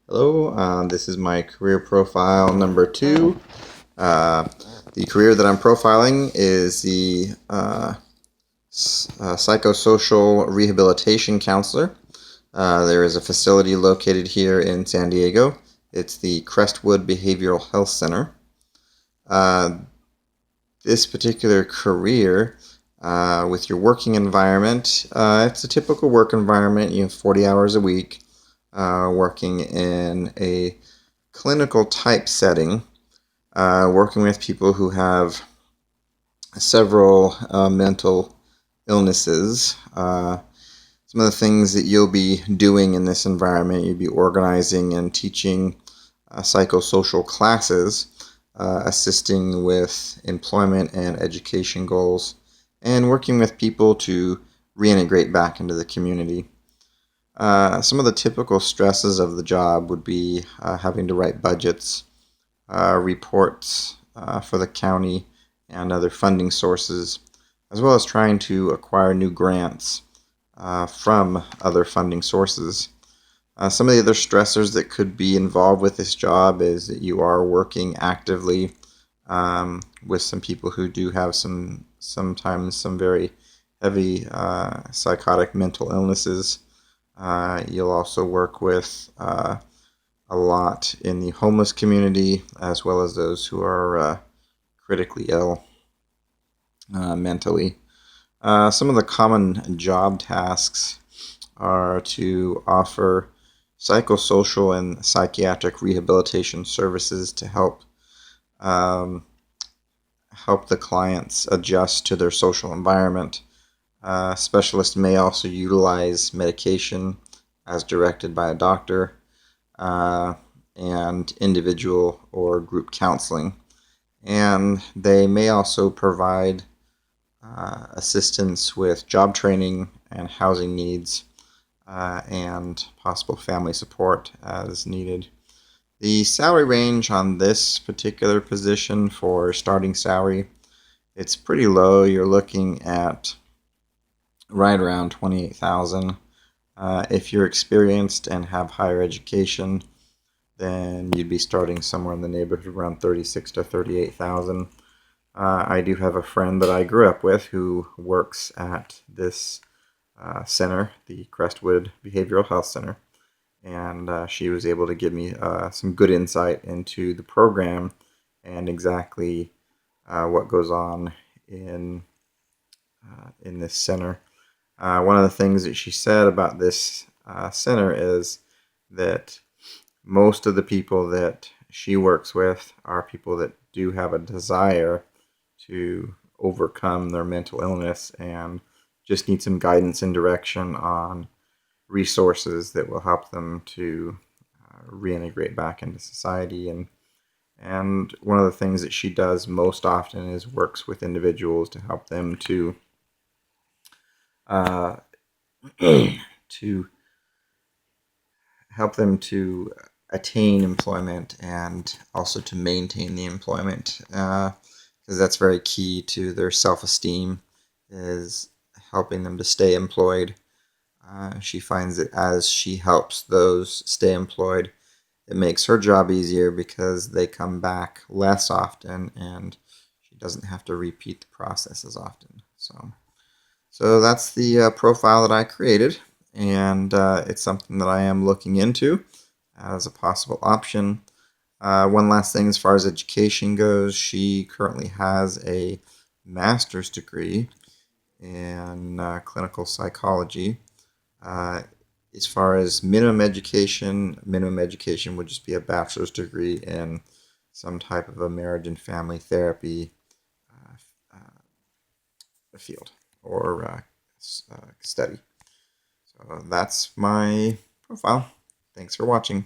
Hello, this is my career profile number 2. Uh, the career that I'm profiling is the Psychosocial Rehabilitation Counselor. There is a facility located here in San Diego. It's the Crestwood Behavioral Health Center. Uh, this particular career, with your working environment, it's a typical work environment. You have 40 hours a week, working in a clinical type setting, working with people who have several mental illnesses. Some of the things that you'll be doing in this environment, you'll be organizing and teaching psychosocial classes, assisting with employment and education goals, and working with people to reintegrate back into the community. Some of the typical stresses of the job would be having to write budgets, reports for the county and other funding sources, as well as trying to acquire new grants from other funding sources. Some of the other stressors that could be involved with this job is that you are working actively with some people who do have sometimes some very heavy psychotic mental illnesses. You'll also work with a lot in the homeless community, as well as those who are critically ill mentally. Some of the common job tasks are to offer psychosocial and psychiatric rehabilitation services to um, help the clients adjust to their social environment. Specialists may also utilize medication as directed by a doctor, uh, and individual or group counseling. And they may also provide assistance with job training and housing needs, and possible family support as needed. The salary range on this particular position for starting salary, it's pretty low. You're looking at right around 28,000. If you're experienced and have higher education, then you'd be starting somewhere in the neighborhood around 36 to 38,000. I do have a friend that I grew up with who works at this center, the Crestwood Behavioral Health Center, and she was able to give me some good insight into the program and exactly what goes on in in this center. One of the things that she said about this center is that most of the people that she works with are people that do have a desire to overcome their mental illness and just need some guidance and direction on resources that will help them to reintegrate back into society. And one of the things that she does most often is works with individuals to help them uh, to attain employment and also to maintain the employment, because that's very key to their self-esteem, is helping them to stay employed. She finds that as she helps those stay employed, it makes her job easier because they come back less often and she doesn't have to repeat the process as often. So that's the profile that I created, and it's something that I am looking into as a possible option. One last thing as far as education goes, she currently has a master's degree in clinical psychology. Uh, as far as minimum education would just be a bachelor's degree in some type of a marriage and family therapy field or study. So that's my profile. Thanks for watching.